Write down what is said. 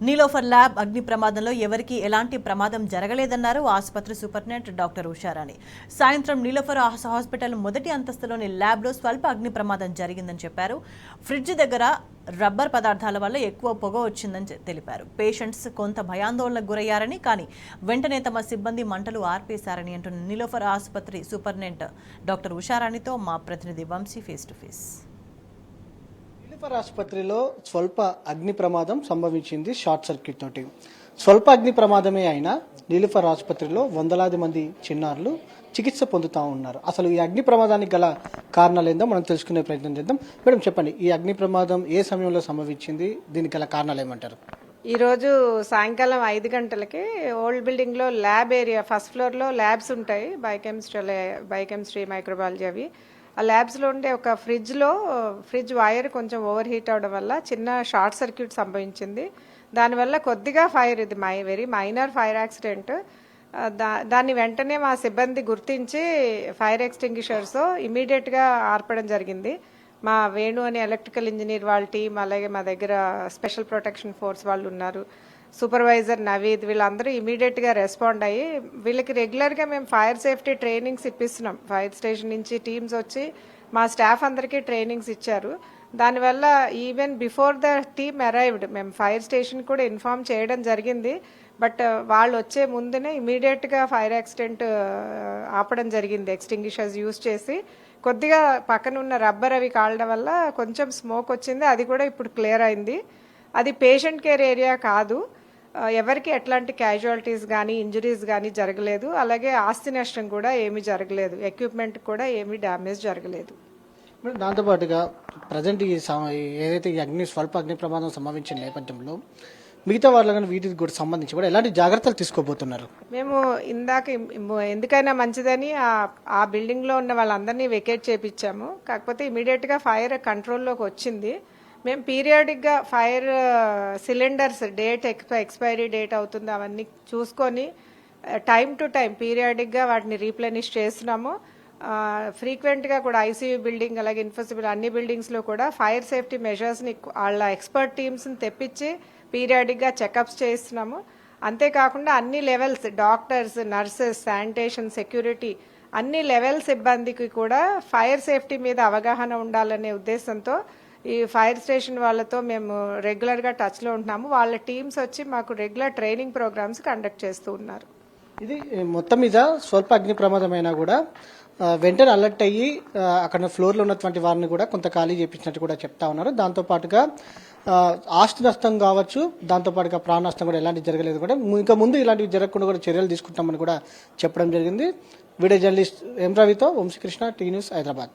Niloufer lab అగ్ని ప్రమాదంలో ఎవరికీ ఎలాంటి ప్రమాదం జరగలేదన్నారు ఆసుపత్రి సూపరింటెండెంట్ డాక్టర్ ఉషారాణి. సాయంత్రం నీలోఫర్ హాస్పిటల్ మొదటి అంతస్తులోని ల్యాబ్లో స్వల్ప అగ్ని ప్రమాదం జరిగిందని చెప్పారు. ఫ్రిడ్జ్ దగ్గర రబ్బర్ పదార్థాల వల్ల ఎక్కువ పొగ వచ్చిందని తెలిపారు. పేషెంట్స్ కొంత భయాందోళనకు గురయ్యారని, కానీ వెంటనే తమ సిబ్బంది మంటలు ఆర్పేశారని అంటున్న నీలోఫర్ ఆసుపత్రి సూపరింటెండెంట్ డాక్టర్ ఉషారాణితో మా ప్రతినిధి Vamshi face to face. Niloufer ఆసుపత్రిలో స్వల్ప అగ్ని ప్రమాదం సంభవించింది. షార్ట్ సర్క్యూట్ తోటి స్వల్ప అగ్ని ప్రమాదమే అయినా నీలోఫర్ ఆసుపత్రిలో వందలాది మంది చిన్నారులు చికిత్స పొందుతూ ఉన్నారు. అసలు ఈ అగ్ని ప్రమాదానికి గల కారణాలు ఏందో మనం తెలుసుకునే ప్రయత్నం చేద్దాం. మేడం చెప్పండి, ఈ అగ్ని ప్రమాదం ఏ సమయంలో సంభవించింది, దీనికి గల కారణాలు ఏమంటారు? ఈరోజు సాయంకాలం 5 గంటలకి ఓల్డ్ బిల్డింగ్లో ల్యాబ్ ఏరియా ఫస్ట్ ఫ్లోర్లో ల్యాబ్స్ ఉంటాయి, బయోకెమిస్ట్రీ మైక్రోబయాలజీ అవి. ఆ ల్యాబ్స్లో ఉండే ఒక ఫ్రిడ్జ్ వైర్ కొంచెం ఓవర్ హీట్ అవడం వల్ల చిన్న షార్ట్ సర్క్యూట్ సంభవించింది. దానివల్ల కొద్దిగా ఫైర్, ఇది వెరీ మైనర్ ఫైర్ యాక్సిడెంట్. దాన్ని వెంటనే మా సిబ్బంది గుర్తించి ఫైర్ ఎక్స్టింగ్విషర్స్ ఇమీడియట్గా ఆర్పడం జరిగింది. మా వేణు అనే ఎలక్ట్రికల్ ఇంజనీర్ వాళ్ళ టీం, అలాగే మా దగ్గర స్పెషల్ ప్రొటెక్షన్ ఫోర్స్ వాళ్ళు ఉన్నారు, సూపర్వైజర్ నవీద్, వీళ్ళందరూ ఇమీడియట్గా రెస్పాండ్ అయ్యి వీళ్ళకి రెగ్యులర్గా మేము ఫైర్ సేఫ్టీ ట్రైనింగ్స్ ఇప్పిస్తున్నాం. ఫైర్ స్టేషన్ నుంచి టీమ్స్ వచ్చి మా స్టాఫ్ అందరికీ ట్రైనింగ్స్ ఇచ్చారు. దానివల్ల even before the team arrived మేము ఫైర్ స్టేషన్ కూడా ఇన్ఫార్మ్ చేయడం జరిగింది. బట్ వాళ్ళు వచ్చే ముందునే ఇమీడియట్గా ఫైర్ యాక్సిడెంట్ ఆపడం జరిగింది. ఎక్స్టింగ్విషర్స్ యూజ్ చేసి కొద్దిగా పక్కన ఉన్న రబ్బర్ అవి కాలడం వల్ల కొంచెం స్మోక్ వచ్చింది. అది కూడా ఇప్పుడు క్లియర్ అయింది. అది పేషెంట్ కేర్ ఏరియా కాదు, ఎవరికి ఎట్లాంటి క్యాజువాలిటీస్ కానీ ఇంజరీస్ కానీ జరగలేదు. అలాగే ఆస్తి నష్టం కూడా ఏమీ జరగలేదు, ఎక్విప్మెంట్ కూడా ఏమీ డ్యామేజ్ జరగలేదు. దాంతోపాటుగా ప్రజెంట్ ఏదైతే ఈ స్వల్ప అగ్ని ప్రమాదం సంభవించిన నేపథ్యంలో మిగతా వాళ్ళని వీటికి కూడా సంబంధించి కూడా ఎలాంటి జాగ్రత్తలు తీసుకోబోతున్నారు? మేము ఇందాక ఎందుకైనా మంచిదని ఆ బిల్డింగ్లో ఉన్న వాళ్ళందరినీ వెకేట్ చేయించాము. కాకపోతే ఇమీడియట్గా ఫైర్ కంట్రోల్లోకి వచ్చింది. మేము పీరియాడిక్గా ఫైర్ సిలిండర్స్ ఎక్స్పైరీ డేట్ అవుతుంది అవన్నీ చూసుకొని టైం టు టైం పీరియాడిక్గా వాటిని రీప్లెనిష్ చేస్తున్నాము. ఫ్రీక్వెంట్గా కూడా ఐసీయూ బిల్డింగ్ అలాగే ఇన్ఫోసిబుల్ అన్ని బిల్డింగ్స్లో కూడా ఫైర్ సేఫ్టీ మెజర్స్ని వాళ్ళ ఎక్స్పర్ట్ టీమ్స్ని తెప్పించి పీరియాడిక్గా చెకప్స్ చేస్తున్నాము. అంతేకాకుండా అన్ని levels, doctors, nurses, sanitation, security అన్ని లెవెల్ సిబ్బందికి కూడా ఫైర్ సేఫ్టీ మీద అవగాహన ఉండాలనే ఉద్దేశంతో ఈ ఫైర్ స్టేషన్ వాళ్ళతో మేము రెగ్యులర్గా టచ్లో ఉంటున్నాము. వాళ్ళ టీమ్స్ వచ్చి మాకు రెగ్యులర్ ట్రైనింగ్ ప్రోగ్రామ్స్ కండక్ట్ చేస్తూ ఉన్నారు. ఇది మొత్తం మీద స్వల్ప అగ్ని ప్రమాదమైనా కూడా వెంటనే అలర్ట్ అయ్యి అక్కడ ఫ్లోర్లో ఉన్నటువంటి వారిని కూడా కొంత ఖాళీ చేయించినట్టు కూడా చెప్తా ఉన్నారు. దాంతోపాటుగా ఆస్తి నష్టం కావచ్చు, దాంతోపాటుగా ప్రాణ నష్టం కూడా ఎలాంటి జరగలేదు కూడా, ఇంకా ముందు ఇలాంటివి జరగకుండా కూడా చర్యలు తీసుకుంటామని కూడా చెప్పడం జరిగింది. వీడియో జర్నలిస్ట్ ఎం రవితో వంశీకృష్ణ, టీ న్యూస్, హైదరాబాద్.